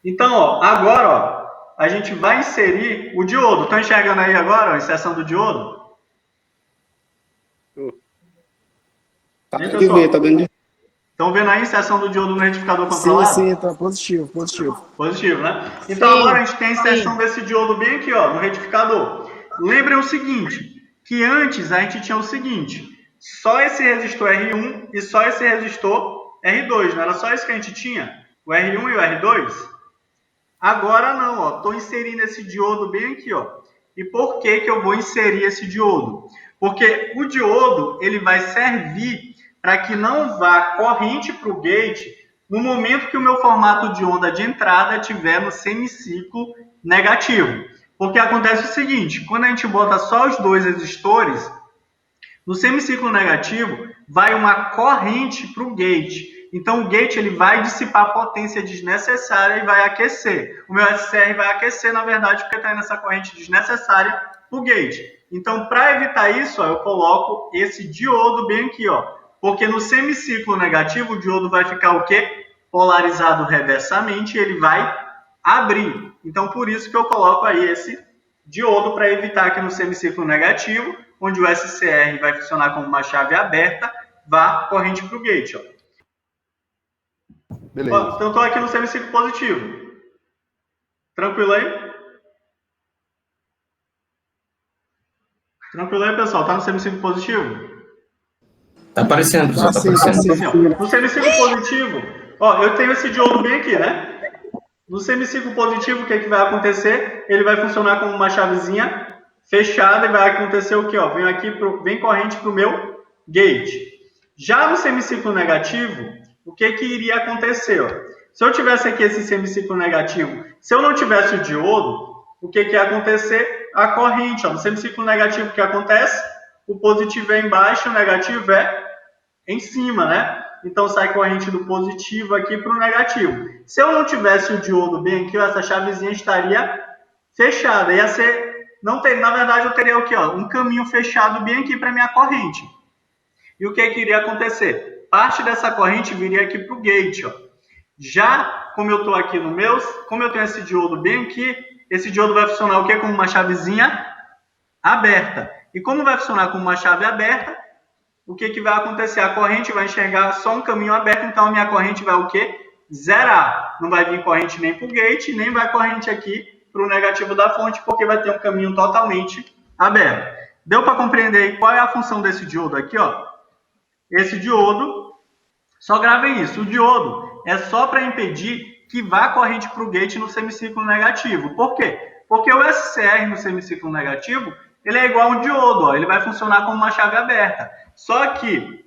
Então, ó, agora, ó, a gente vai inserir o diodo. Estão enxergando aí agora a inserção do diodo? Tá de ver, tá dando de... Estão vendo aí a inserção do diodo no retificador controlado? Sim, tá positivo. Positivo, né? Então agora a gente tem a inserção desse diodo bem aqui, ó, no retificador. Lembrem o seguinte, que antes a gente tinha o seguinte, só esse resistor R1 e só esse resistor R2, não era só isso que a gente tinha? O R1 e o R2? Agora não, ó, estou inserindo esse diodo bem aqui, ó. E por que eu vou inserir esse diodo? Porque o diodo, ele vai servir para que não vá corrente para o gate no momento que o meu formato de onda de entrada estiver no semiciclo negativo. Porque acontece o seguinte, quando a gente bota só os dois resistores, no semiciclo negativo vai uma corrente para o gate. Então o gate ele vai dissipar potência desnecessária e vai aquecer. O meu SCR vai aquecer, na verdade, porque está indo essa corrente desnecessária para o gate. Então, para evitar isso, ó, eu coloco esse diodo bem aqui, ó. Porque no semiciclo negativo, o diodo vai ficar o quê? Polarizado reversamente e ele vai abrir. Então, por isso que eu coloco aí esse diodo para evitar que no semiciclo negativo, onde o SCR vai funcionar como uma chave aberta, vá corrente para o gate. Ó. Beleza. Ó, então, estou aqui no semiciclo positivo. Tranquilo aí? Tranquilo aí, pessoal? Está no semiciclo positivo? Tá aparecendo, pessoal, tá aparecendo. Assim, ó, no semiciclo positivo, ó, eu tenho esse diodo bem aqui, né? No semiciclo positivo, o que, que vai acontecer? Ele vai funcionar como uma chavezinha fechada e vai acontecer o que? Ó, vem corrente para o meu gate. Já no semiciclo negativo, o que, que iria acontecer? Ó? Se eu tivesse aqui esse semiciclo negativo, se eu não tivesse o diodo, o que, que ia acontecer? A corrente. Ó, no semiciclo negativo, o que acontece? O positivo é embaixo, o negativo é em cima, né? Então sai corrente do positivo aqui para o negativo. Se eu não tivesse o diodo bem aqui, essa chavezinha estaria fechada. Ia ser, não ter, na verdade, eu teria o quê? Ó, um caminho fechado bem aqui para minha corrente. E o que iria acontecer? Parte dessa corrente viria aqui para o gate. Ó. Já como eu estou aqui no meu, como eu tenho esse diodo bem aqui, esse diodo vai funcionar o quê? Como uma chavezinha aberta. E como vai funcionar como uma chave aberta, o que, que vai acontecer? A corrente vai enxergar só um caminho aberto, então a minha corrente vai o quê? Zerar. Não vai vir corrente nem para o gate, nem vai corrente aqui para o negativo da fonte, porque vai ter um caminho totalmente aberto. Deu para compreender aí qual é a função desse diodo aqui, ó? Esse diodo, só gravem isso, o diodo é só para impedir que vá corrente para o gate no semiciclo negativo. Por quê? Porque o SCR no semiciclo negativo, ele é igual a um diodo, ó, ele vai funcionar como uma chave aberta. Só que,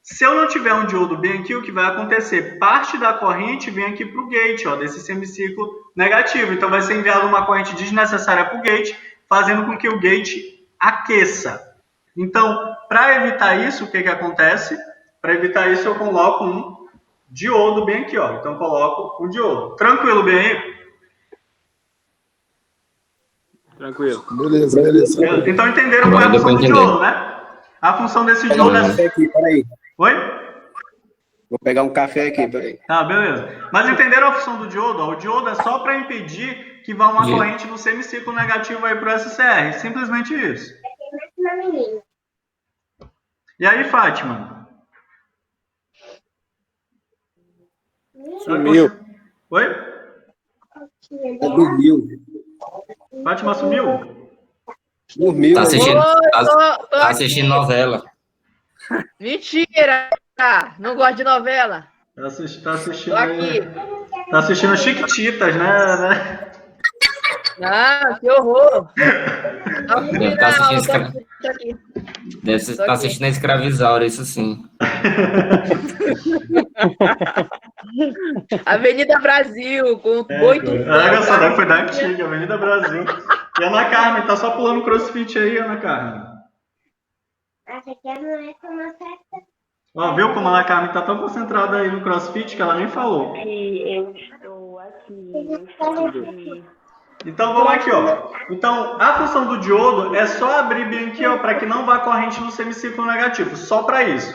se eu não tiver um diodo bem aqui, o que vai acontecer? Parte da corrente vem aqui para o gate, ó, desse semiciclo negativo. Então, vai ser enviada uma corrente desnecessária para o gate, fazendo com que o gate aqueça. Então, para evitar isso, o que, que acontece? Para evitar isso, eu coloco um diodo bem aqui, ó. Então, eu coloco um diodo. Tranquilo, bem aí? Tranquilo. Beleza. Então, entenderam qual é a função do diodo, né? A função desse diodo é... Aqui, peraí. Oi? Vou pegar um café aqui, peraí. Tá, beleza. Mas entenderam a função do diodo? Ó, o diodo é só para impedir que vá uma corrente no semiciclo negativo aí para o SCR. Simplesmente isso. E aí, Fátima? Sumiu. Oi? Dormiu. Fátima sumiu? Dormiu. Tá assistindo, Tô tá assistindo novela. Mentira! Não gosto de novela. Tá assistindo Tô aqui. Tá assistindo Chiquititas, né? Não, que horror! Deve estar assistindo a Escravizaura, isso sim. Avenida Brasil, com boi tudo. Essa foi da antiga, Avenida Brasil. E a Ana Carmen, tá só pulando crossfit aí, Ana Carmen. Ó, viu como a Ana Carmen tá tão concentrada aí no crossfit que ela nem falou. Eu estou aqui. Então vamos aqui, ó. Então a função do diodo é só abrir bem aqui, ó, para que não vá corrente no semiciclo negativo, só para isso.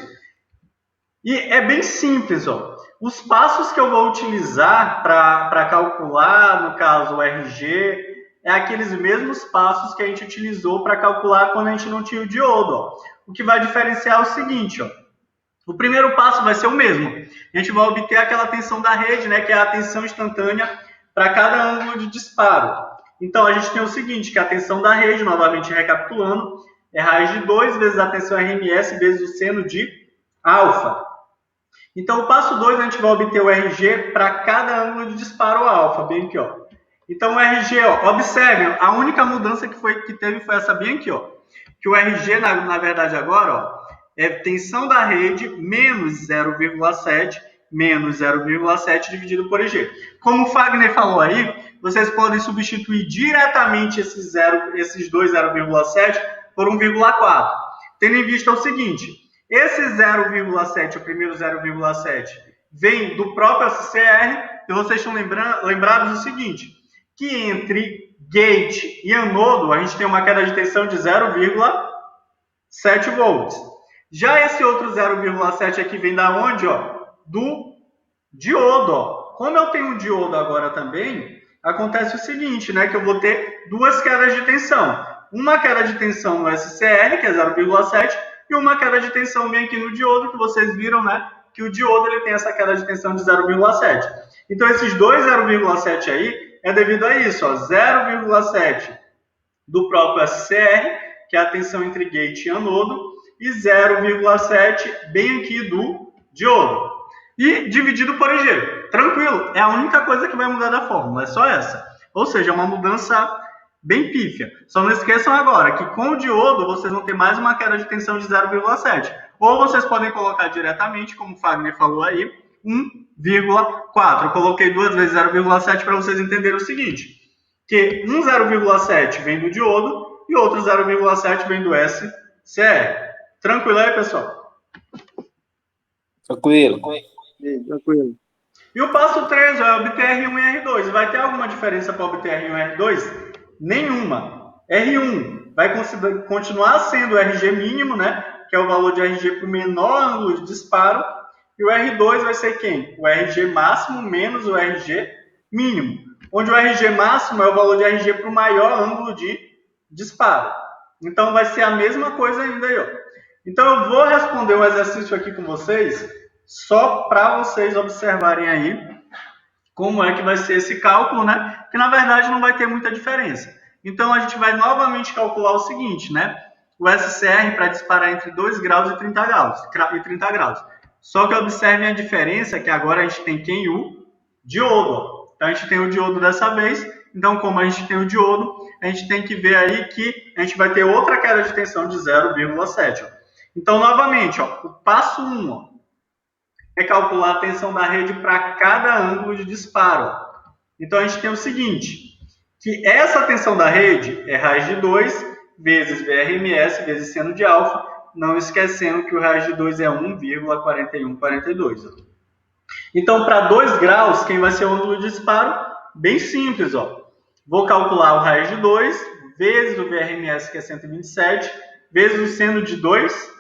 E é bem simples, ó. Os passos que eu vou utilizar para calcular, no caso, o RG, é aqueles mesmos passos que a gente utilizou para calcular quando a gente não tinha o diodo. Ó. O que vai diferenciar é o seguinte, ó. O primeiro passo vai ser o mesmo. A gente vai obter aquela tensão da rede, né, que é a tensão instantânea para cada ângulo de disparo. Então, a gente tem o seguinte, que a tensão da rede, novamente recapitulando, é raiz de 2 vezes a tensão RMS vezes o seno de alfa. Então, o passo 2, a gente vai obter o RG para cada ângulo de disparo alfa, bem aqui, ó. Então, o RG, ó, observem, a única mudança que teve foi essa bem aqui, ó. Que o RG, na verdade, agora, ó, é tensão da rede menos 0,7 menos 0,7 dividido por EG. Como o Fagner falou aí, vocês podem substituir diretamente esses dois 0,7 por 1,4. Tendo em vista o seguinte, esse 0,7, o primeiro 0,7, vem do próprio SCR, e vocês estão lembrados do seguinte, que entre gate e anodo, a gente tem uma queda de tensão de 0,7 volts. Já esse outro 0,7 aqui vem da onde? Ó? Do diodo. Ó. Como eu tenho um diodo agora também, acontece o seguinte, né? Que eu vou ter duas quedas de tensão. Uma queda de tensão no SCR, que é 0,7, e uma queda de tensão bem aqui no diodo, que vocês viram, né? Que o diodo ele tem essa queda de tensão de 0,7. Então, esses dois 0,7 aí é devido a isso, ó, 0,7 do próprio SCR, que é a tensão entre gate e anodo, e 0,7 bem aqui do diodo. E dividido por EG. Tranquilo, é a única coisa que vai mudar da fórmula, é só essa. Ou seja, é uma mudança bem pífia. Só não esqueçam agora que com o diodo vocês vão ter mais uma queda de tensão de 0,7. Ou vocês podem colocar diretamente, como o Fagner falou aí, 1,4. Eu coloquei duas vezes 0,7 para vocês entenderem o seguinte, que um 0,7 vem do diodo e outro 0,7 vem do SCR. Tranquilo aí, pessoal? Tranquilo. E o passo 3 é obter R1 e R2. Vai ter alguma diferença para obter R1 e R2? Nenhuma. R1 vai continuar sendo o RG mínimo, né? Que é o valor de RG para o menor ângulo de disparo. E o R2 vai ser quem? O RG máximo menos o RG mínimo. Onde o RG máximo é o valor de RG para o maior ângulo de disparo. Então, vai ser a mesma coisa ainda aí, ó. Então, eu vou responder um exercício aqui com vocês, só para vocês observarem aí como é que vai ser esse cálculo, né? Que, na verdade, não vai ter muita diferença. Então, a gente vai novamente calcular o seguinte, né? O SCR para disparar entre 2 graus e 30 graus. Só que observem a diferença, que agora a gente tem quem? O diodo. Ó. Então, a gente tem o diodo dessa vez. Então, como a gente tem o diodo, a gente tem que ver aí que a gente vai ter outra queda de tensão de 0,7. Então, novamente, ó, o passo 1 ó, é calcular a tensão da rede para cada ângulo de disparo. Ó. Então, a gente tem o seguinte, que essa tensão da rede é raiz de 2 vezes VRMS vezes seno de alfa, não esquecendo que o raiz de 2 é 1,4142. Ó. Então, para 2 graus, quem vai ser o ângulo de disparo? Bem simples, ó. Vou calcular o raiz de 2 vezes o VRMS, que é 127, vezes o seno de 2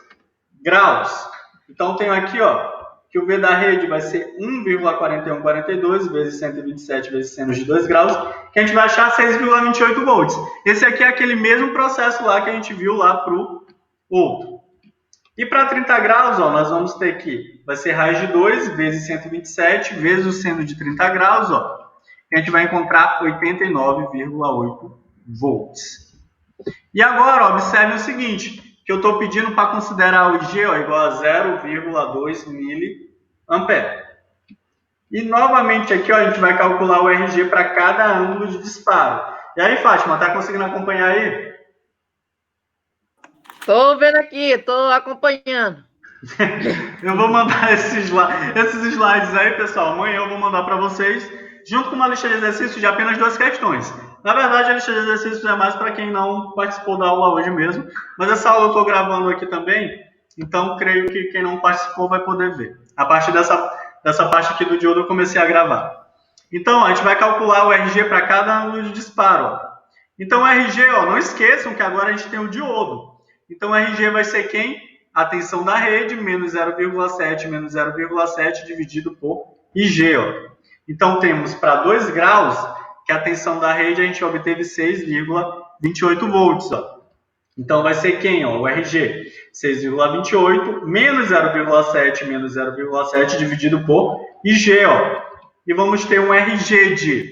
graus. Então, tenho aqui, ó, que o V da rede vai ser 1,4142 vezes 127 vezes seno de 2 graus, que a gente vai achar 6,28 volts. Esse aqui é aquele mesmo processo lá que a gente viu lá para o outro. E para 30 graus, ó, nós vamos ter que, vai ser raiz de 2 vezes 127 vezes o seno de 30 graus, ó, que a gente vai encontrar 89,8 volts. E agora, ó, observe o seguinte, que eu estou pedindo para considerar o IG ó, igual a 0,2 miliampere. E novamente aqui ó, a gente vai calcular o RG para cada ângulo de disparo. E aí, Fátima, tá conseguindo acompanhar aí? Tô vendo aqui, tô acompanhando. Eu vou mandar esses slides aí, pessoal. Amanhã eu vou mandar para vocês, junto com uma lista de exercícios de apenas 2 questões. Na verdade, a lista de exercícios é mais para quem não participou da aula hoje mesmo. Mas essa aula eu estou gravando aqui também, então creio que quem não participou vai poder ver. A partir dessa parte aqui do diodo eu comecei a gravar. Então, a gente vai calcular o RG para cada ângulo de disparo. Ó. Então, o RG, ó, não esqueçam que agora a gente tem o diodo. Então, o RG vai ser quem? A tensão da rede, menos 0,7 dividido por e G, ó. Então, temos para 2 graus, que a tensão da rede a gente obteve 6,28 volts, ó. Então, vai ser quem, ó? O RG, 6,28 menos 0,7 menos 0,7 dividido por IG, ó. E vamos ter um RG de,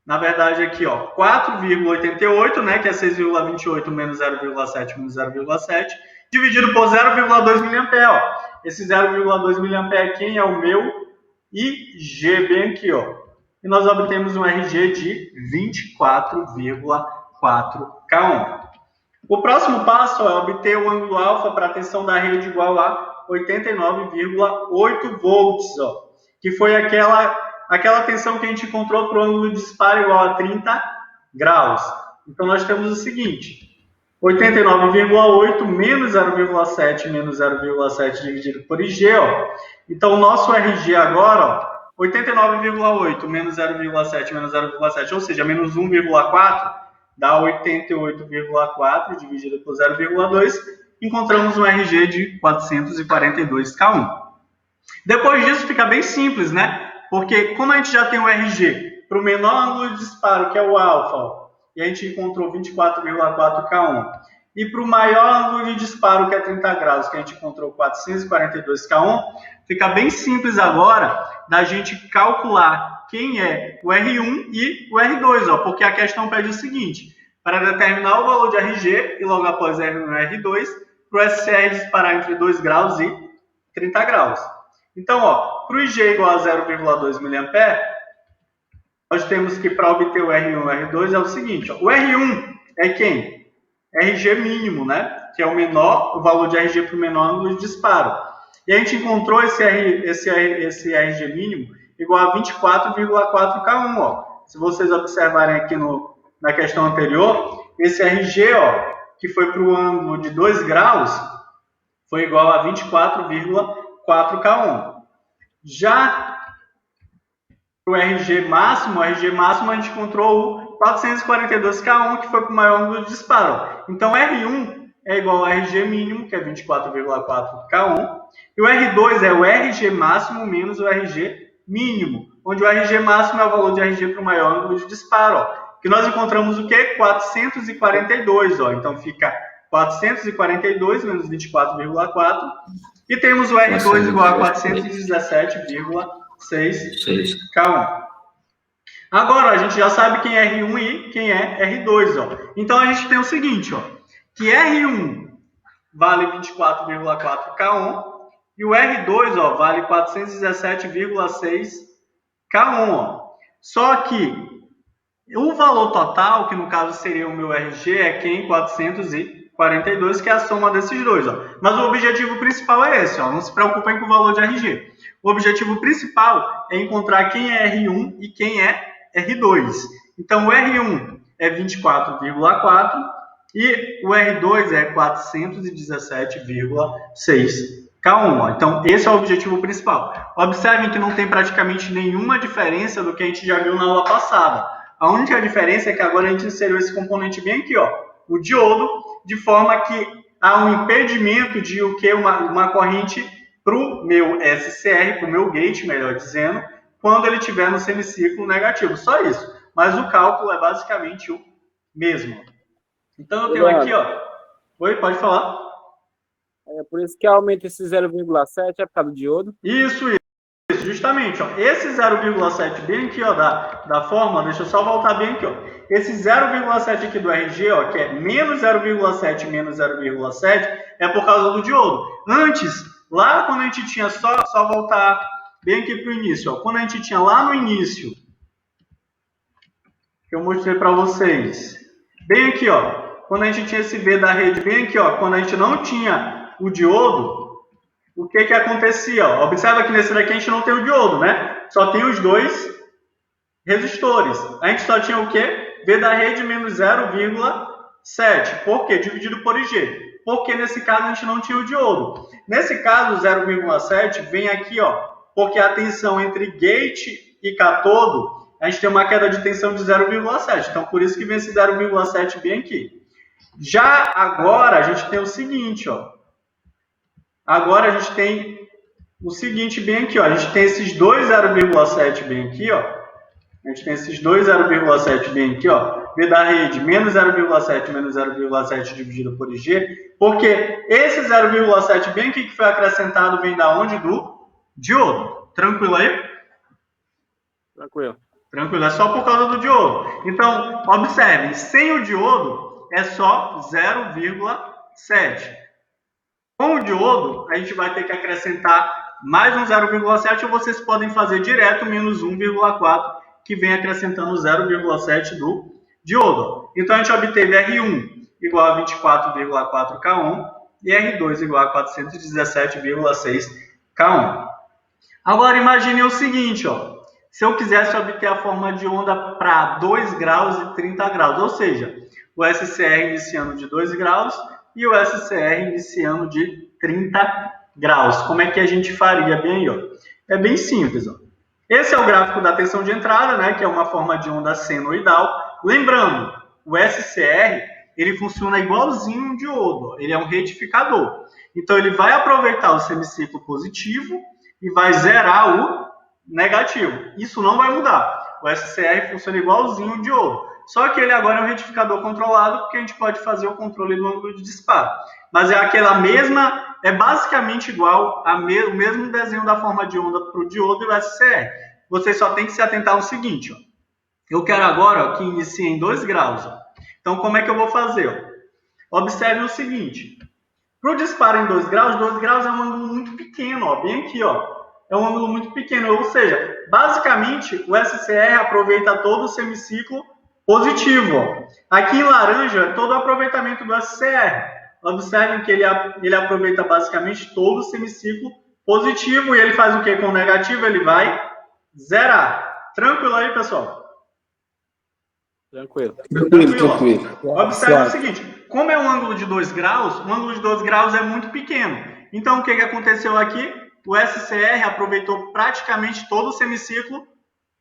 na verdade, aqui, ó, 4,88, né? Que é 6,28 menos 0,7 menos 0,7, dividido por 0,2 mA, ó. Esse 0,2 mA quem é o meu IG, bem aqui, ó. E nós obtemos um RG de 24,4 K. O próximo passo é obter o ângulo alfa para a tensão da rede igual a 89,8 volts, ó, que foi aquela tensão que a gente encontrou para o ângulo de disparo igual a 30 graus. Então, nós temos o seguinte, 89,8 menos 0,7 menos 0,7 dividido por IG, ó. Então, o nosso RG agora, ó, 89,8 menos 0,7 menos 0,7, ou seja, menos 1,4, dá 88,4 dividido por 0,2, encontramos um RG de 442 K1. Depois disso fica bem simples, né? Porque como a gente já tem o RG para o menor ângulo de disparo, que é o alfa, ó, e a gente encontrou 24,4 K1, e para o maior ângulo de disparo, que é 30 graus, que a gente encontrou 442 K1, fica bem simples agora da gente calcular quem é o R1 e o R2, ó, porque a questão pede o seguinte, para determinar o valor de RG e logo após R1 e R2, para o SCR disparar entre 2 graus e 30 graus. Então, ó, para o IG igual a 0,2 mA, nós temos que, para obter o R1 e o R2, é o seguinte, ó, o R1 é quem? RG mínimo, né? Que é o menor, o valor de RG para o menor ângulo de disparo. E a gente encontrou esse RG mínimo igual a 24,4 K1, ó. Se vocês observarem aqui na questão anterior, esse RG, ó, que foi para o ângulo de 2 graus, foi igual a 24,4 K1. Já para o RG máximo a gente encontrou o 442 K1, que foi para o maior ângulo de disparo. Então, R1 é igual ao RG mínimo, que é 24,4 K1, e o R2 é o RG máximo menos o RG mínimo, onde o RG máximo é o valor de RG para o maior ângulo de disparo, ó, que nós encontramos o quê? 442, ó. Então fica 442 menos 24,4 e temos o R2 igual a 417,6 K1. Agora a gente já sabe quem é R1 e quem é R2, ó. Então a gente tem o seguinte, ó, que R1 vale 24,4 K1 e o R2, ó, vale 417,6 K1, ó. Só que o valor total, que no caso seria o meu RG, é quem? 442, que é a soma desses dois, ó. Mas o objetivo principal é esse, ó. Não se preocupem com o valor de RG. O objetivo principal é encontrar quem é R1 e quem é R2. Então, o R1 é 24,4 e o R2 é 417,6 K1. Ó. Então, esse é o objetivo principal. Observem que não tem praticamente nenhuma diferença do que a gente já viu na aula passada. A única diferença é que agora a gente inseriu esse componente bem aqui, ó, o diodo, de forma que há um impedimento de o que? Uma corrente para o meu SCR, para o meu gate, melhor dizendo, quando ele estiver no semiciclo negativo. Só isso. Mas o cálculo é basicamente o mesmo. Então, eu tenho aqui, ó... Oi, pode falar. É por isso que aumenta esse 0,7, é por causa do diodo? Isso, justamente, ó. Esse 0,7 bem aqui, ó, da fórmula, deixa eu só voltar bem aqui, ó. Esse 0,7 aqui do RG, ó, que é menos 0,7 menos 0,7, é por causa do diodo. Antes, lá quando a gente tinha, só voltar bem aqui para o início, ó. Quando a gente tinha lá no início, que eu mostrei para vocês, bem aqui, ó, quando a gente tinha esse V da rede, bem aqui, ó, quando a gente não tinha o diodo, o que que acontecia? Ó? Observa que nesse daqui a gente não tem o diodo, né? Só tem os dois resistores. A gente só tinha o quê? V da rede menos 0,7. Por quê? Dividido por IG. Porque nesse caso a gente não tinha o diodo. Nesse caso, 0,7 vem aqui, ó, porque a tensão entre gate e catodo, a gente tem uma queda de tensão de 0,7. Então, por isso que vem esse 0,7 bem aqui. Já agora, a gente tem o seguinte, ó. Agora a gente tem o seguinte bem aqui, ó. A gente tem esses dois 0,7 bem aqui, ó. A gente tem esses dois 0,7 bem aqui, ó. V da rede menos 0,7 dividido por IG. Porque esse 0,7 bem aqui que foi acrescentado vem da onde? Do diodo. Tranquilo aí? Tranquilo. Tranquilo, é só por causa do diodo. Então, observem, sem o diodo é só 0,7. Com o diodo, a gente vai ter que acrescentar mais um 0,7 ou vocês podem fazer direto menos 1,4, que vem acrescentando 0,7 do diodo. Então, a gente obteve R1 igual a 24,4 K1 e R2 igual a 417,6 K1. Agora, imagine o seguinte, ó. Se eu quisesse obter a forma de onda para 2 graus e 30 graus, ou seja, o SCR iniciando de 2 graus e o SCR iniciando de 30 graus. Como é que a gente faria bem aí, ó? É bem simples, ó. Esse é o gráfico da tensão de entrada, né, que é uma forma de onda senoidal. Lembrando, o SCR, ele funciona igualzinho um diodo, ó. Ele é um retificador. Então, ele vai aproveitar o semiciclo positivo e vai zerar o negativo. Isso não vai mudar. O SCR funciona igualzinho um diodo. Só que ele agora é um retificador controlado, porque a gente pode fazer o controle do ângulo de disparo. Mas é aquela mesma, é basicamente igual o mesmo desenho da forma de onda para o diodo e o SCR. Vocês só tem que se atentar ao seguinte, ó. Eu quero agora, ó, que inicie em 2 graus. Ó. Então, como é que eu vou fazer? Ó? Observe o seguinte. Para o disparo em 2 graus é um ângulo muito pequeno, ó, bem aqui, ó. É um ângulo muito pequeno, ou seja, basicamente o SCR aproveita todo o semiciclo positivo. Ó. Aqui em laranja é todo o aproveitamento do SCR. Observem que ele aproveita basicamente todo o semiciclo positivo e ele faz o que com o negativo? Ele vai zerar. Tranquilo aí, pessoal? Tranquilo. Tranquilo. Observe o seguinte, como é um ângulo de 2 graus, o ângulo de 2 graus é muito pequeno. Então, o que aconteceu aqui? O SCR aproveitou praticamente todo o semiciclo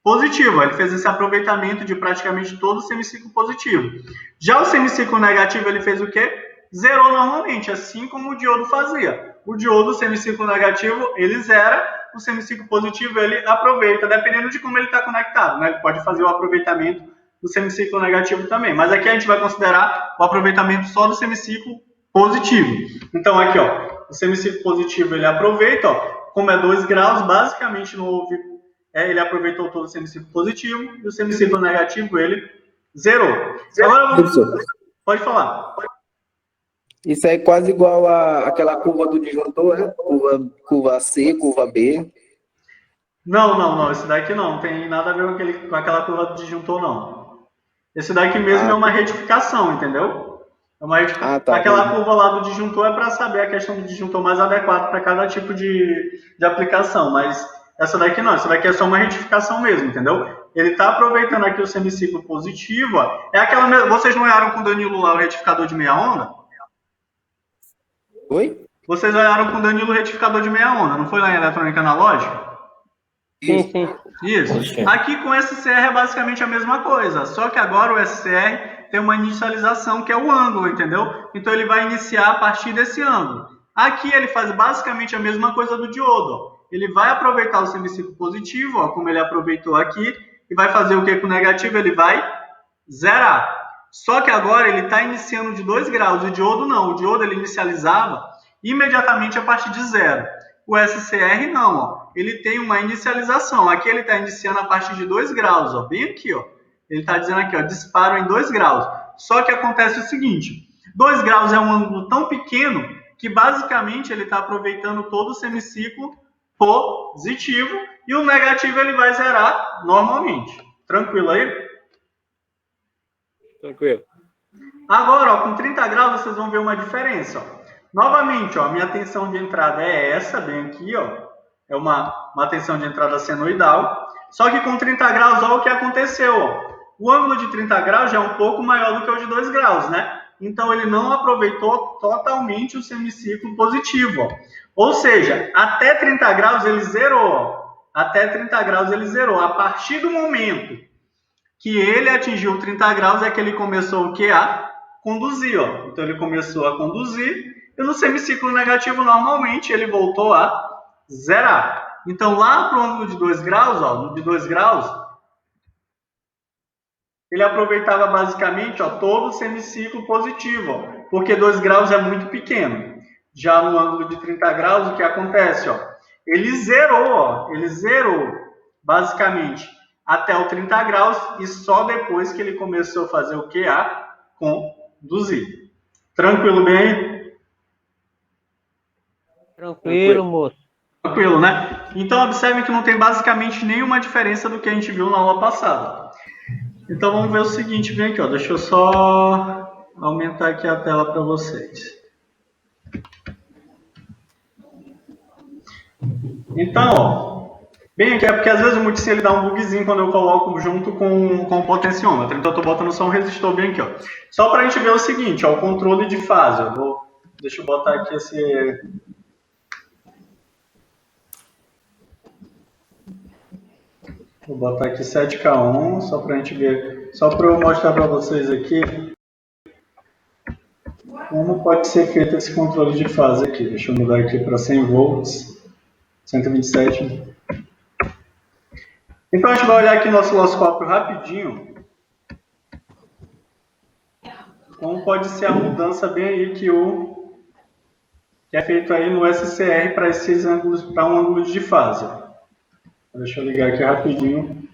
positivo. Ele fez esse aproveitamento de praticamente todo o semiciclo positivo. Já o semiciclo negativo, ele fez o quê? Zerou normalmente, assim como o diodo fazia. O diodo, o semiciclo negativo, ele zera. O semiciclo positivo, ele aproveita, dependendo de como ele está conectado. Né? Ele pode fazer o aproveitamento do semiciclo negativo também. Mas aqui a gente vai considerar o aproveitamento só do semiciclo positivo. Então, aqui, ó. O semiciclo positivo ele aproveita, ó, como é 2 graus, basicamente não houve, ele aproveitou todo o semiciclo positivo e o semiciclo negativo ele zerou. Agora pode falar. Isso é quase igual àquela curva do disjuntor, né? Curva C, curva B. Não, esse daqui não tem nada a ver com aquela curva do disjuntor, não. Esse daqui mesmo é uma retificação, entendeu? Aquela curva lá do disjuntor é para saber a questão do disjuntor mais adequado para cada tipo de aplicação, mas essa daqui não, essa daqui é só uma retificação mesmo, entendeu? Ele está aproveitando aqui o semiciclo positivo, ó. É aquela, vocês não olharam com o Danilo lá o retificador de meia onda? Oi? Vocês olharam com o Danilo o retificador de meia onda, não foi lá em eletrônica analógica? Sim. Isso. Aqui com o SCR é basicamente a mesma coisa, só que agora o SCR tem uma inicialização que é o ângulo, entendeu? Então ele vai iniciar a partir desse ângulo. Aqui ele faz basicamente a mesma coisa do diodo. Ó. Ele vai aproveitar o semiciclo positivo, ó, como ele aproveitou aqui, e vai fazer o que com o negativo? Ele vai zerar. Só que agora ele está iniciando de 2 graus, o diodo não. O diodo ele inicializava imediatamente a partir de 0. O SCR não, ó. Ele tem uma inicialização. Aqui ele está iniciando a partir de 2 graus, ó, bem aqui, ó. Ele está dizendo aqui, ó, disparo em 2 graus. Só que acontece o seguinte, 2 graus é um ângulo tão pequeno que basicamente ele está aproveitando todo o semiciclo positivo e o negativo ele vai zerar normalmente. Tranquilo aí? Tranquilo. Agora, ó, com 30 graus vocês vão ver uma diferença. Ó. Novamente, ó, minha tensão de entrada é essa, bem aqui, ó. É uma tensão de entrada senoidal. Só que com 30 graus, olha o que aconteceu, ó. O ângulo de 30 graus já é um pouco maior do que o de 2 graus, né? Então, ele não aproveitou totalmente o semiciclo positivo, ó. Ou seja, até 30 graus ele zerou, ó. Até 30 graus ele zerou. A partir do momento que ele atingiu 30 graus é que ele começou o quê? A conduzir, ó. Então, ele começou a conduzir e no semiciclo negativo, normalmente, ele voltou a zerar. Então, lá para o ângulo de 2 graus, ó, no de 2 graus, ele aproveitava basicamente, ó, todo o semiciclo positivo, ó, porque 2 graus é muito pequeno. Já no ângulo de 30 graus, o que acontece? Ó, ele zerou basicamente até o 30 graus e só depois que ele começou a fazer o que? A conduzir. Tranquilo, bem aí? Tranquilo, moço. Tranquilo, né? Então, observe que não tem basicamente nenhuma diferença do que a gente viu na aula passada. Então, vamos ver o seguinte, bem aqui, ó. Deixa eu só aumentar aqui a tela para vocês. Então, ó, bem aqui é porque às vezes o multissim ele dá um bugzinho quando eu coloco junto com o potenciômetro. Então, eu estou botando só um resistor bem aqui, ó. Só para a gente ver o seguinte, ó, o controle de fase. Ó. Deixa eu botar aqui esse... Vou botar aqui 7K1, só para a gente ver, só para eu mostrar para vocês aqui como pode ser feito esse controle de fase aqui. Deixa eu mudar aqui para 100 volts, 127. Então a gente vai olhar aqui no osciloscópio rapidinho, como pode ser a mudança bem aí que é feito aí no SCR para esses ângulos, para um ângulo de fase. Deixa eu ligar aqui rapidinho.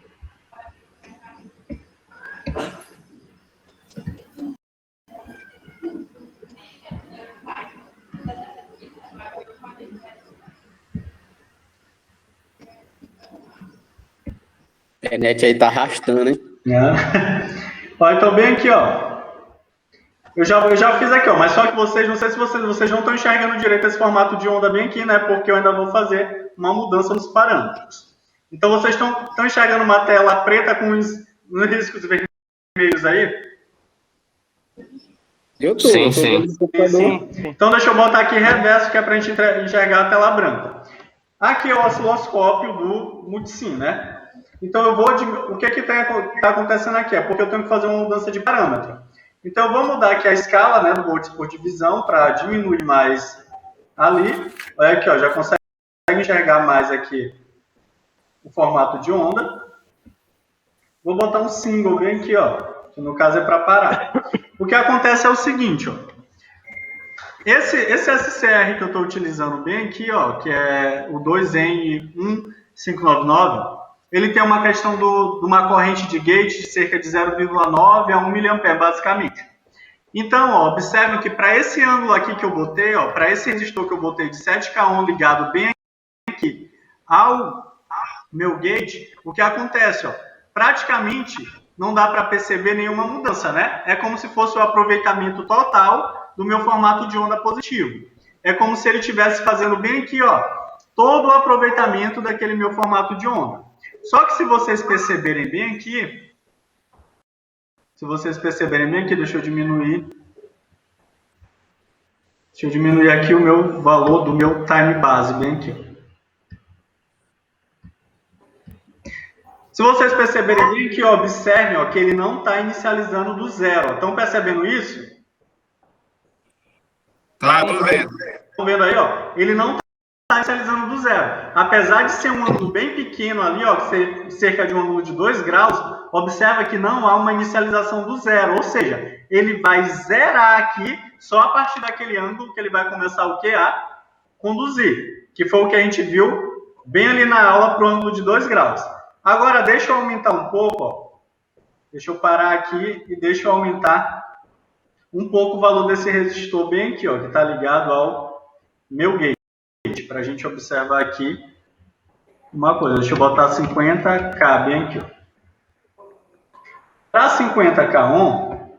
A internet aí tá arrastando, hein? Ó, então bem aqui, ó. Eu já fiz aqui, ó, mas só que vocês, não sei se vocês não estão enxergando direito esse formato de onda bem aqui, né? Porque eu ainda vou fazer uma mudança nos parâmetros. Então vocês estão enxergando uma tela preta com os riscos vermelhos aí? Eu tô. Sim, eu tô sim. vendo o computador. Então deixa eu botar aqui reverso, que é para a gente enxergar a tela branca. Aqui é o osciloscópio do multissim, né? Então eu vou... O que está acontecendo aqui? É porque eu tenho que fazer uma mudança de parâmetro. Então eu vou mudar aqui a escala, né, do volts por divisão para diminuir mais ali. Olha aqui, ó, já consegue enxergar mais aqui o formato de onda. Vou botar um single bem aqui, ó, que no caso é para parar. O que acontece é o seguinte, ó. Esse SCR que eu estou utilizando bem aqui, ó, que é o 2N1599, ele tem uma questão de uma corrente de gate de cerca de 0,9 a 1 mA, basicamente. Então, ó, observem que para esse ângulo aqui que eu botei, ó, para esse resistor que eu botei de 7K1 ligado bem aqui ao meu gate, o que acontece, ó, praticamente não dá para perceber nenhuma mudança, né? É como se fosse o aproveitamento total do meu formato de onda positivo. É como se ele estivesse fazendo bem aqui, ó, todo o aproveitamento daquele meu formato de onda. Só que se vocês perceberem bem aqui, deixa eu diminuir. Deixa eu diminuir aqui o meu valor do meu time base, bem aqui. Se vocês perceberem bem aqui, ó, observem, ó, que ele não está inicializando do zero. Estão percebendo isso? Claro, tô vendo. Estão vendo aí, ó? Ele não está inicializando do zero. Apesar de ser um ângulo bem pequeno ali, ó, ser cerca de um ângulo de 2 graus, observa que não há uma inicialização do zero. Ou seja, ele vai zerar aqui só a partir daquele ângulo que ele vai começar o quê? A conduzir. Que foi o que a gente viu bem ali na aula para o ângulo de 2 graus. Agora, deixa eu aumentar um pouco, ó. Deixa eu parar aqui e deixa eu aumentar um pouco o valor desse resistor bem aqui, ó, que está ligado ao meu gate, para a gente observar aqui uma coisa. Deixa eu botar 50K bem aqui, ó. Para 50K1,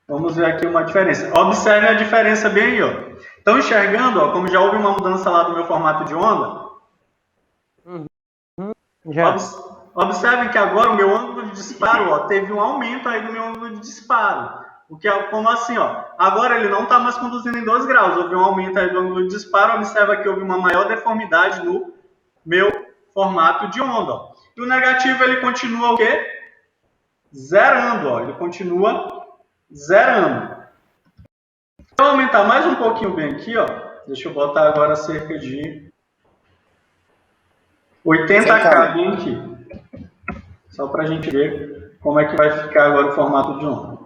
vamos ver aqui uma diferença. Observe a diferença bem aí, ó. Estão enxergando, ó, como já houve uma mudança lá do meu formato de onda? Já. Observem que agora o meu ângulo de disparo, ó, teve um aumento aí do meu ângulo de disparo. O que é como assim, ó? Agora ele não está mais conduzindo em 2 graus. Houve um aumento aí do ângulo de disparo. Observa que houve uma maior deformidade no meu formato de onda, ó. E o negativo, ele continua o quê? Zerando, ó. Ele continua zerando. Vou aumentar mais um pouquinho bem aqui, ó. Deixa eu botar agora cerca de 80K bem aqui. Só para a gente ver como é que vai ficar agora o formato de onda.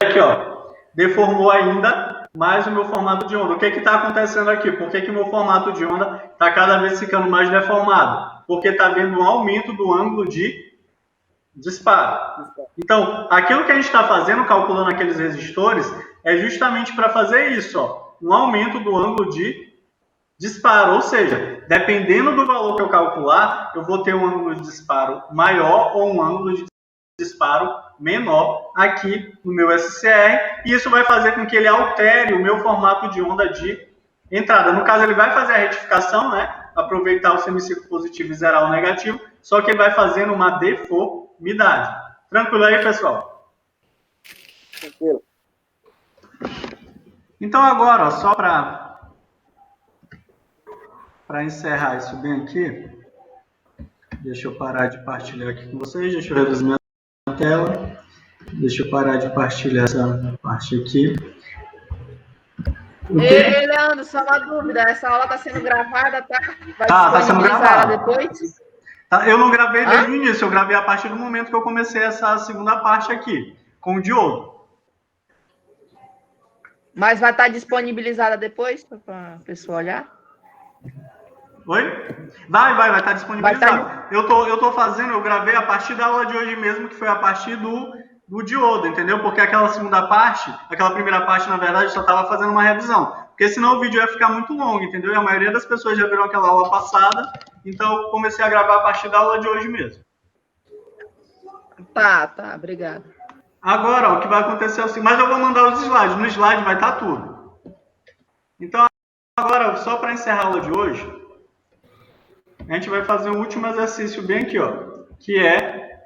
Aqui, ó, deformou ainda mais o meu formato de onda. O que está acontecendo aqui? Por que o meu formato de onda está cada vez ficando mais deformado? Porque está havendo um aumento do ângulo de disparo. Então, aquilo que a gente está fazendo, calculando aqueles resistores, é justamente para fazer isso, ó, um aumento do ângulo de disparo. Ou seja, dependendo do valor que eu calcular, eu vou ter um ângulo de disparo maior ou um ângulo de disparo menor aqui no meu SCR, e isso vai fazer com que ele altere o meu formato de onda de entrada. No caso, ele vai fazer a retificação, né? Aproveitar o semicírculo positivo e zerar o negativo, só que ele vai fazendo uma deformidade. Tranquilo aí, pessoal? Tranquilo. Então agora, ó, só para encerrar isso bem aqui, deixa eu parar de partilhar aqui com vocês, deixa eu reduzir minha tela, deixa eu parar de partilhar essa parte aqui. Ei, Leandro, só uma dúvida, essa aula está sendo gravada, tá? Vai Tá sendo gravada. Depois? Tá, eu não gravei desde o início, eu gravei a partir do momento que eu comecei essa segunda parte aqui, com o diodo. Mas vai estar disponibilizada depois para o pessoal olhar? Oi? Vai estar disponibilizado. Eu tô fazendo, eu gravei a partir da aula de hoje mesmo, que foi a partir do diodo, entendeu? Porque aquela segunda parte, aquela primeira parte, na verdade, eu só estava fazendo uma revisão. Porque senão o vídeo ia ficar muito longo, entendeu? E a maioria das pessoas já viram aquela aula passada, então eu comecei a gravar a partir da aula de hoje mesmo. Tá, obrigado. Agora, ó, o que vai acontecer é assim, mas eu vou mandar os slides, no slide vai estar tudo. Então, agora, só para encerrar a aula de hoje, a gente vai fazer um último exercício bem aqui, ó, que é,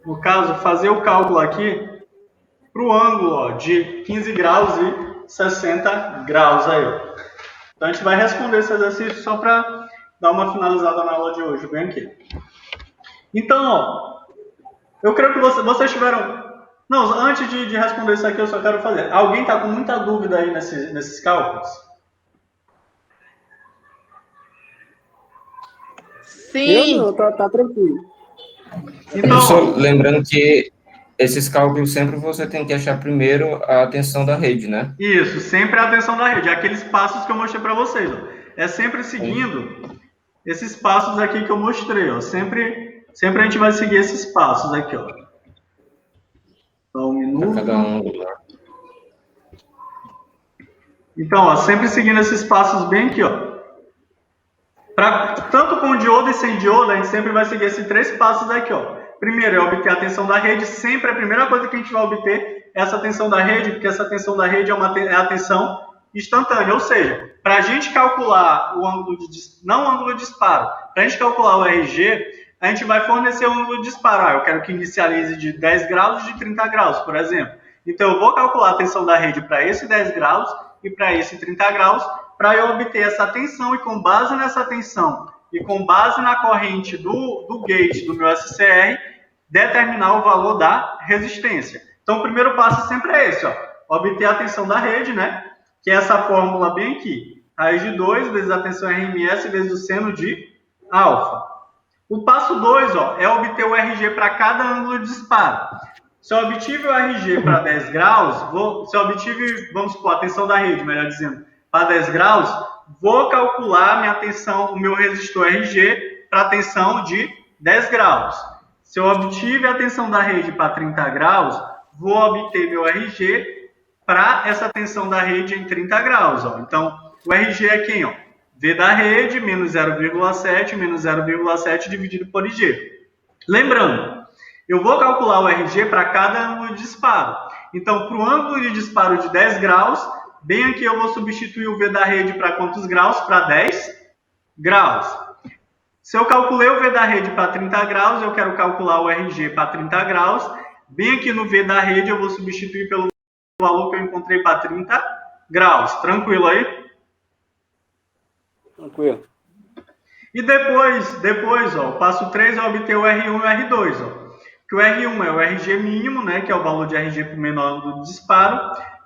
no caso, fazer o cálculo aqui para o ângulo, ó, de 15 graus e 60 graus aí, ó. Então, a gente vai responder esse exercício só para dar uma finalizada na aula de hoje, bem aqui. Então, ó, eu creio que vocês tiveram... Não, antes de responder isso aqui, eu só quero fazer. Alguém está com muita dúvida aí nesses cálculos? Sim. Eu não, tá tranquilo. Então, Só lembrando que esses cálculos sempre você tem que achar primeiro a tensão da rede, né? isso, sempre a tensão da rede. Aqueles passos que eu mostrei para vocês, ó. É sempre seguindo esses passos aqui que eu mostrei, ó. Sempre a gente vai seguir esses passos aqui, ó. Só um minuto. Para cada ângulo. Então, ó, sempre seguindo esses passos bem aqui, ó. Tanto com diodo e sem diodo, a gente sempre vai seguir esses 3 passos aqui, ó. Primeiro é obter a tensão da rede. Sempre a primeira coisa que a gente vai obter é essa tensão da rede, porque essa tensão da rede é a tensão instantânea. Ou seja, para a gente calcular o ângulo não o ângulo de disparo, para a gente calcular o RG, a gente vai fornecer o ângulo de disparo. Eu quero que inicialize de 10 graus e de 30 graus, por exemplo. Então, eu vou calcular a tensão da rede para esse 10 graus e para esse 30 graus, para eu obter essa tensão, e com base nessa tensão e com base na corrente do gate do meu SCR, determinar o valor da resistência. Então, o primeiro passo sempre é esse, ó, obter a tensão da rede, né? Que é essa fórmula bem aqui. Raiz de 2 vezes a tensão RMS vezes o seno de alfa. O passo 2, ó, é obter o RG para cada ângulo de disparo. Se eu obtive o RG para 10 graus, se eu obtive, vamos supor, a tensão da rede, melhor dizendo, para 10 graus, vou calcular minha tensão, o meu resistor RG para a tensão de 10 graus. Se eu obtive a tensão da rede para 30 graus, vou obter meu RG para essa tensão da rede em 30 graus. Ó. Então, o RG é quem? Ó? V da rede menos 0,7 dividido por IG. Lembrando, eu vou calcular o RG para cada ângulo de disparo. Então, para o ângulo de disparo de 10 graus, bem aqui eu vou substituir o V da rede para quantos graus? Para 10 graus. Se eu calculei o V da rede para 30 graus, eu quero calcular o RG para 30 graus. Bem aqui no V da rede eu vou substituir pelo valor que eu encontrei para 30 graus. Tranquilo aí? Tranquilo. E depois, ó, o passo 3 é obter o R1 e o R2, ó. Que o R1 é o RG mínimo, né, que é o valor de RG para o menor ângulo de disparo,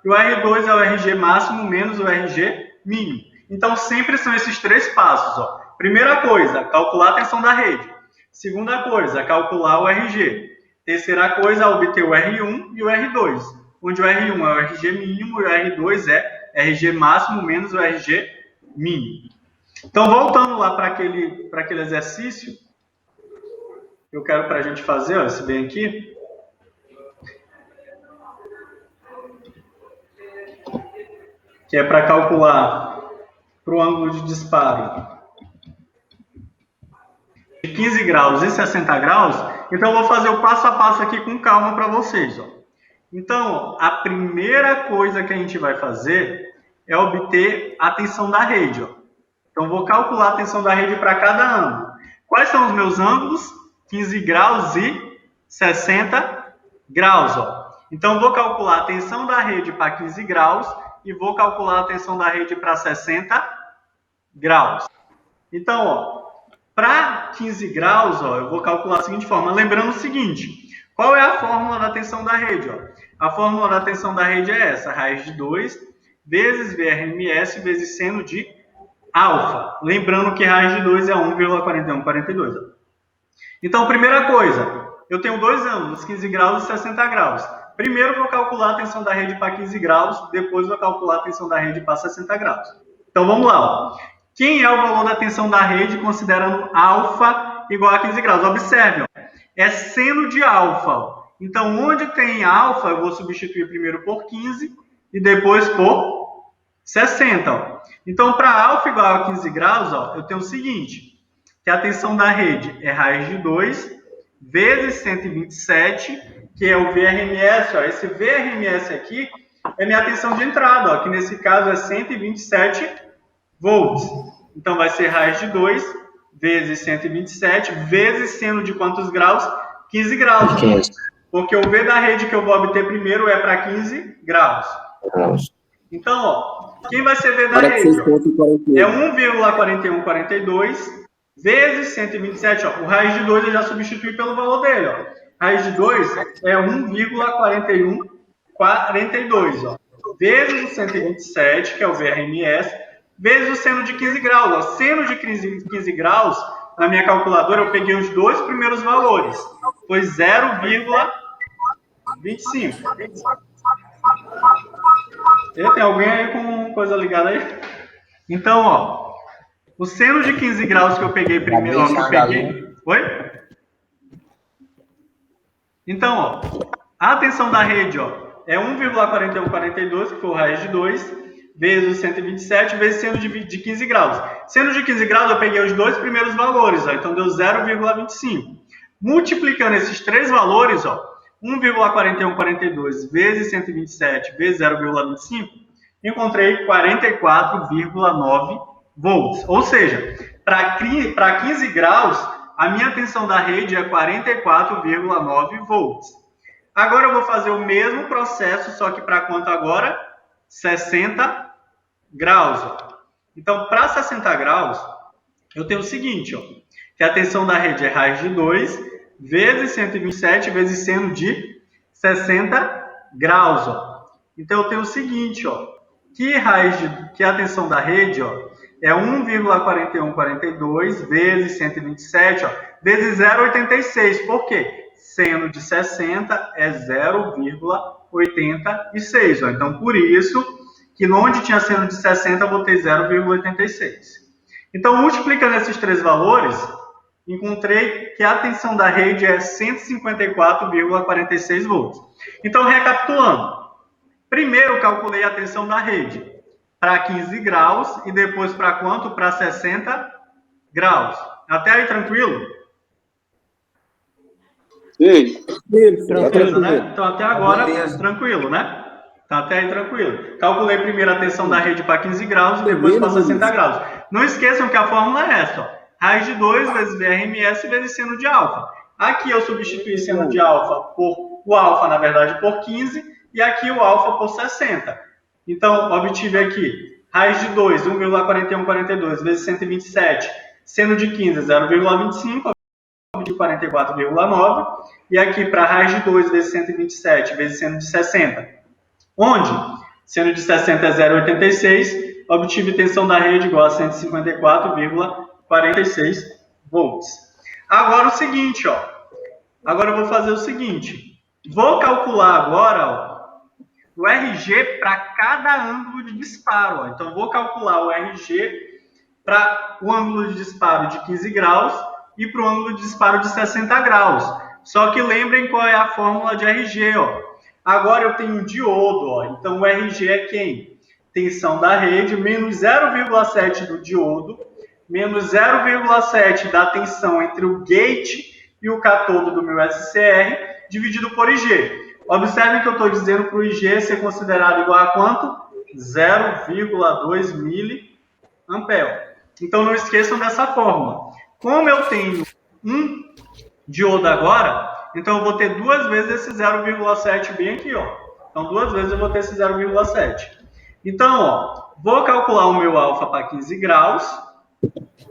e o R2 é o RG máximo menos o RG mínimo. Então, sempre são esses 3 passos. Ó. Primeira coisa, calcular a tensão da rede. Segunda coisa, calcular o RG. Terceira coisa, obter o R1 e o R2, onde o R1 é o RG mínimo e o R2 é RG máximo menos o RG mínimo. Então, voltando lá para aquele exercício, eu quero para a gente fazer, ó, esse bem aqui. Que é para calcular para o ângulo de disparo de 15 graus e 60 graus. Então, eu vou fazer o passo a passo aqui com calma para vocês. Ó. Então, a primeira coisa que a gente vai fazer é obter a tensão da rede. Ó. Então, vou calcular a tensão da rede para cada ângulo. Quais são os meus ângulos? 15 graus e 60 graus. Ó. Então, vou calcular a tensão da rede para 15 graus e vou calcular a tensão da rede para 60 graus. Então, ó, para 15 graus, ó, eu vou calcular da seguinte forma. Lembrando o seguinte, qual é a fórmula da tensão da rede? Ó? A fórmula da tensão da rede é essa, raiz de 2 vezes VRMS vezes seno de alfa. Lembrando que raiz de 2 é 1,4142. Ó. Então, primeira coisa, eu tenho 2 ângulos, 15 graus e 60 graus. Primeiro vou calcular a tensão da rede para 15 graus, depois vou calcular a tensão da rede para 60 graus. Então, vamos lá. Ó. Quem é o valor da tensão da rede considerando alfa igual a 15 graus? Observe, ó, é seno de alfa. Ó. Então, onde tem alfa, eu vou substituir primeiro por 15 e depois por 60. Ó. Então, para alfa igual a 15 graus, ó, eu tenho o seguinte, que a tensão da rede é raiz de 2 vezes 127, que é o VRMS. Ó. Esse VRMS aqui é minha tensão de entrada, ó, que nesse caso é 127 volts. Então, vai ser raiz de 2 vezes 127 vezes seno de quantos graus? 15 graus. 15. Porque o V da rede que eu vou obter primeiro é para 15 graus. Então, ó, quem vai ser V da rede? É 1,4142 vezes 127. Ó, o raiz de 2 eu já substituí pelo valor dele. Ó. Raiz de 2 é 1,4142. Ó, vezes o 127, que é o VRMS, vezes o seno de 15 graus. Ó. Seno de 15 graus, na minha calculadora, eu peguei os 2 primeiros valores. Foi 0,25. Tem alguém aí com coisa ligada aí? Então, ó, o seno de 15 graus que eu peguei primeiro, ó, que eu peguei... Oi? Então, ó, a tensão da rede, ó, é 1,4142, que foi o raiz de 2, vezes 127, vezes seno de 15 graus. Seno de 15 graus, eu peguei os 2 primeiros valores, ó, então deu 0,25. Multiplicando esses 3 valores, ó, 1,4142 vezes 127 vezes 0,25, encontrei 44,9 volts. Ou seja, para 15 graus, a minha tensão da rede é 44,9 volts. Agora eu vou fazer o mesmo processo, só que para quanto agora? 60 graus. Ó. Então, para 60 graus, eu tenho o seguinte, ó, que a tensão da rede é raiz de 2 vezes 127 vezes seno de 60 graus. Ó. Então, eu tenho o seguinte, ó, que a tensão da rede, ó, é 1,4142 vezes 127, ó, vezes 0,86. Por quê? Seno de 60 é 0,86. Ó. Então, por isso, que onde tinha seno de 60, eu botei 0,86. Então, multiplicando esses 3 valores, encontrei que a tensão da rede é 154,46 volts. Então, recapitulando. Primeiro, eu calculei a tensão da rede para 15 graus e depois para quanto? Para 60 graus. Até aí, tranquilo? Sim, Beleza, né? Então, até agora, tranquilo, né? Tá até aí, tranquilo. Calculei primeiro a tensão da rede para 15 graus e depois para 60 graus. Não esqueçam que a fórmula é essa, ó. Raiz de 2 vezes VRMS vezes seno de alfa. Aqui eu substituí seno de alfa por o alfa, na verdade, por 15 e aqui o alfa por 60. Então, obtive aqui raiz de 2, 1,4142 vezes 127, seno de 15, 0,25, obtive 44,9. E aqui para raiz de 2 vezes 127 vezes seno de 60, onde seno de 60 é 0,86, obtive tensão da rede igual a 154,46 volts. Agora o seguinte, ó. Agora eu vou fazer o seguinte. Vou calcular agora, ó, o RG para cada ângulo de disparo. Ó. Então, vou calcular o RG para o ângulo de disparo de 15 graus e para o ângulo de disparo de 60 graus. Só que lembrem qual é a fórmula de RG. Ó. Agora eu tenho um diodo. Ó. Então, o RG é quem? Tensão da rede menos 0,7 do diodo, menos 0,7 da tensão entre o gate e o catodo do meu SCR, dividido por IG. Observem que eu estou dizendo para o IG ser considerado igual a quanto? 0,2 miliampere. Então, não esqueçam dessa fórmula. Como eu tenho um diodo agora, então eu vou ter duas vezes esse 0,7 bem aqui, ó. Então, duas vezes eu vou ter esse 0,7. Então, ó, vou calcular o meu alfa para 15 graus.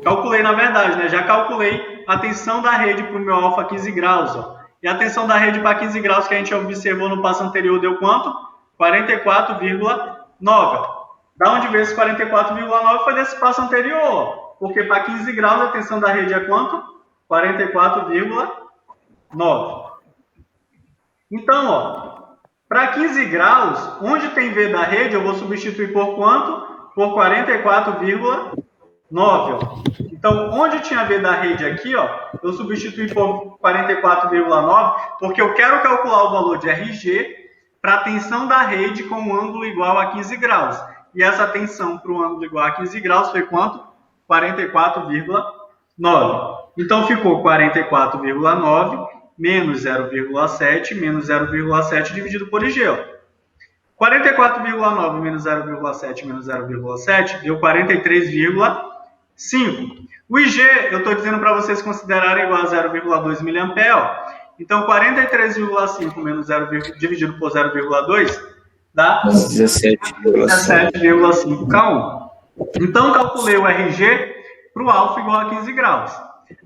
Calculei, na verdade, né? Já calculei a tensão da rede para o meu alfa 15 graus, ó. E a tensão da rede para 15 graus que a gente observou no passo anterior deu quanto? 44,9. Da onde veio esse 44,9? Foi desse passo anterior. Porque para 15 graus a tensão da rede é quanto? 44,9. Então, ó, para 15 graus, onde tem V da rede, eu vou substituir por quanto? Por 44,9. Ó. Então, onde tinha V da rede aqui, ó, eu substituí por 44,9, porque eu quero calcular o valor de RG para a tensão da rede com um ângulo igual a 15 graus. E essa tensão para o ângulo igual a 15 graus foi quanto? 44,9. Então, ficou 44,9 menos 0,7 menos 0,7 dividido por IG. Ó. 44,9 menos 0,7 menos 0,7 deu 43,5. O IG, eu estou dizendo para vocês considerarem igual a 0,2 miliampere. Então, 43,5 menos 0, dividido por 0,2 dá 17,5 K1. Então, calculei o RG para o alfa igual a 15 graus.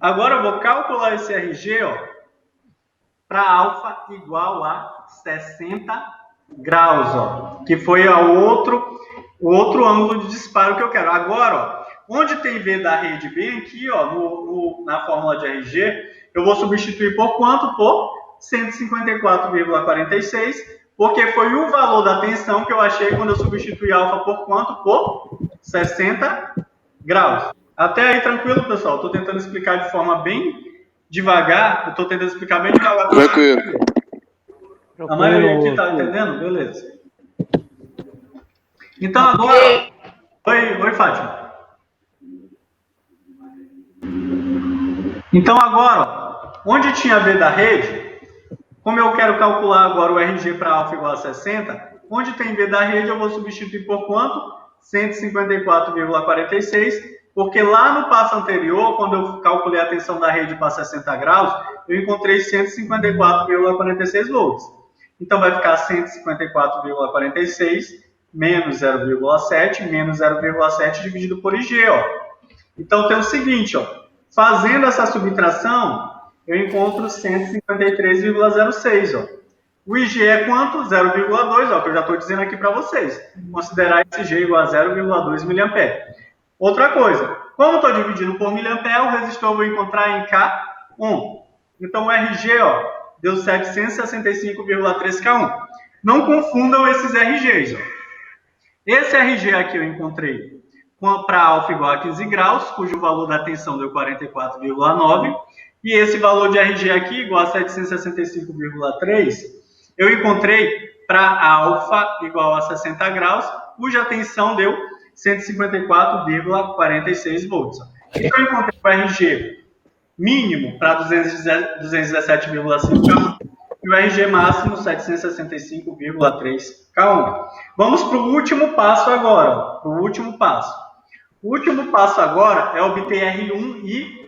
Agora, eu vou calcular esse RG para alfa igual a 60 graus, ó, que foi o outro ângulo de disparo que eu quero. Agora, ó, onde tem V da rede bem aqui, ó, na fórmula de RG, eu vou substituir por quanto? Por 154,46, porque foi o valor da tensão que eu achei quando eu substituí alfa por quanto? Por 60 graus. Até aí, tranquilo, pessoal? Estou tentando explicar de forma bem devagar. Estou tentando explicar bem devagar. Tranquilo. A maioria aqui está entendendo? Beleza. Então, agora... Oi, Fátima. Então, agora, ó, onde tinha V da rede, como eu quero calcular agora o RG para alfa igual a 60, onde tem V da rede, eu vou substituir por quanto? 154,46, porque lá no passo anterior, quando eu calculei a tensão da rede para 60 graus, eu encontrei 154,46 volts. Então, vai ficar 154,46 menos 0,7 menos 0,7 dividido por IG. Ó. Então, tem o seguinte, ó, fazendo essa subtração, eu encontro 153,06. Ó. O IG é quanto? 0,2, ó, que eu já estou dizendo aqui para vocês. Considerar esse G igual a 0,2 miliampere. Outra coisa, como estou dividindo por miliampere, o resistor eu vou encontrar em K1. Então, o RG, ó, deu 765,3 K1. Não confundam esses RGs. Ó. Esse RG aqui eu encontrei para alfa igual a 15 graus, cujo valor da tensão deu 44,9. E esse valor de RG aqui, igual a 765,3, eu encontrei para alfa igual a 60 graus, cuja tensão deu 154,46 volts. Então, eu encontrei o RG mínimo para 217,5 K1 e o RG máximo 765,3 K1. Vamos para o último passo agora. O último passo agora é obter R1 e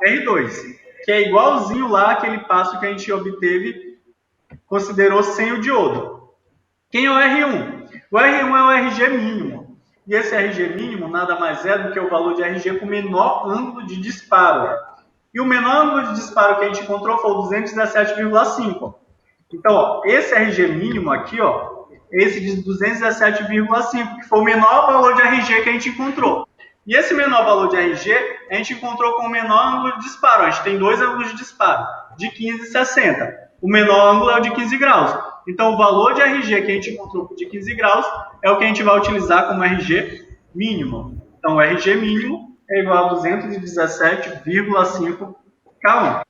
R2, que é igualzinho lá aquele passo que a gente obteve, considerou sem o diodo. Quem é o R1? O R1 é o RG mínimo. E esse RG mínimo nada mais é do que o valor de RG com menor ângulo de disparo. E o menor ângulo de disparo que a gente encontrou foi o 217,5. Então, ó, esse RG mínimo aqui, ó, esse de 217,5, que foi o menor valor de RG que a gente encontrou. E esse menor valor de RG, a gente encontrou com o menor ângulo de disparo. A gente tem dois ângulos de disparo, de 15 e 60. O menor ângulo é o de 15 graus. Então, o valor de RG que a gente encontrou de 15 graus é o que a gente vai utilizar como RG mínimo. Então, o RG mínimo é igual a 217,5 K1.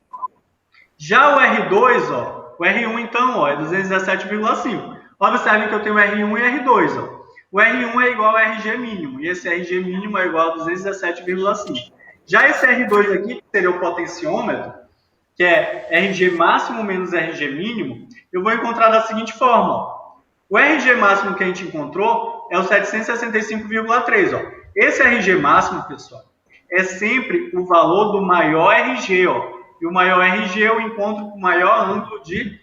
Já o R2, ó, o R1, então, ó, é 217,5. Observe que eu tenho R1 e R2, ó. O R1 é igual a RG mínimo, e esse RG mínimo é igual a 217,5. Já esse R2 aqui, que seria o potenciômetro, que é RG máximo menos RG mínimo, eu vou encontrar da seguinte forma. Ó. O RG máximo que a gente encontrou é o 765,3. Ó. Esse RG máximo, pessoal, é sempre o valor do maior RG. Ó. E o maior RG eu encontro com o maior ângulo de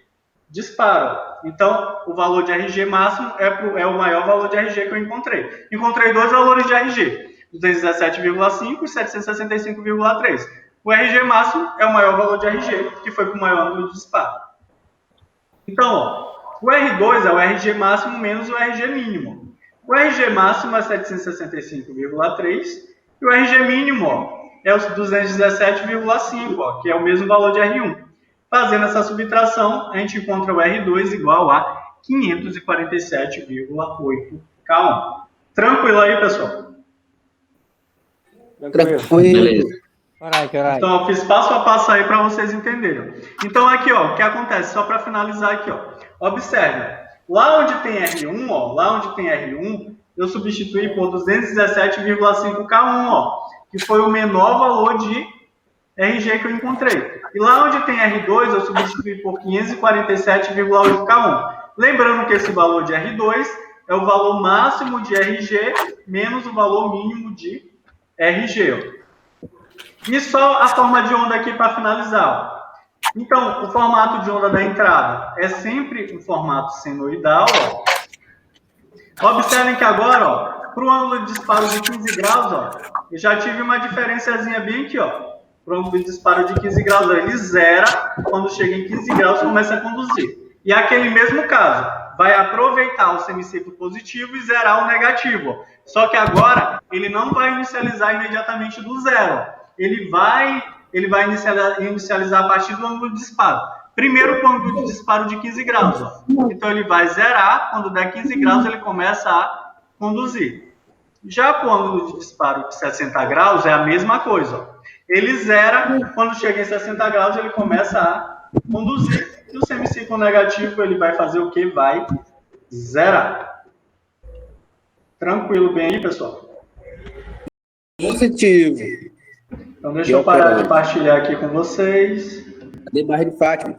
disparo. Então, o valor de RG máximo é o maior valor de RG que eu encontrei. Encontrei dois valores de RG, 217,5 e 765,3. O RG máximo é o maior valor de RG, que foi para o maior ângulo de disparo. Então, ó, o R2 é o RG máximo menos o RG mínimo. O RG máximo é 765,3 e o RG mínimo ó, é os 217,5, que é o mesmo valor de R1. Fazendo essa subtração, a gente encontra o R2 igual a 547,8 K1. Tranquilo aí, pessoal? Tranquilo. Então, eu fiz passo a passo aí para vocês entenderem. Então, aqui, ó, o que acontece? Só para finalizar aqui, ó. Observe. Lá onde tem R1, ó, eu substituí por 217,5 K1, ó, que foi o menor valor de RG que eu encontrei. E lá onde tem R2, eu substituí por 547,8 K1. Lembrando que esse valor de R2 é o valor máximo de RG menos o valor mínimo de RG. Ó. E só a forma de onda aqui para finalizar. Ó. Então, o formato de onda da entrada é sempre um formato senoidal. Ó. Observem que agora, para o ângulo de disparo de 15 graus, ó, eu já tive uma diferenciazinha bem aqui. Ó. Para o ângulo de disparo de 15 graus, ó, ele zera, quando chega em 15 graus, começa a conduzir. E aquele mesmo caso, vai aproveitar o semicírculo positivo e zerar o negativo. Ó. Só que agora, ele não vai inicializar imediatamente do zero. Ó. Ele vai inicializar a partir do ângulo de disparo. Primeiro com o ângulo de disparo de 15 graus. Ó. Então, ele vai zerar, quando der 15 graus, ele começa a conduzir. Já com o ângulo de disparo de 60 graus, é a mesma coisa. Ó. Ele zera, quando chega em 60 graus, ele começa a conduzir. E o semicírculo negativo, ele vai fazer o que? Vai zerar. Tranquilo bem aí, pessoal? Positivo. Então, deixa eu parar de partilhar aqui com vocês. Cadê mais de Fátima?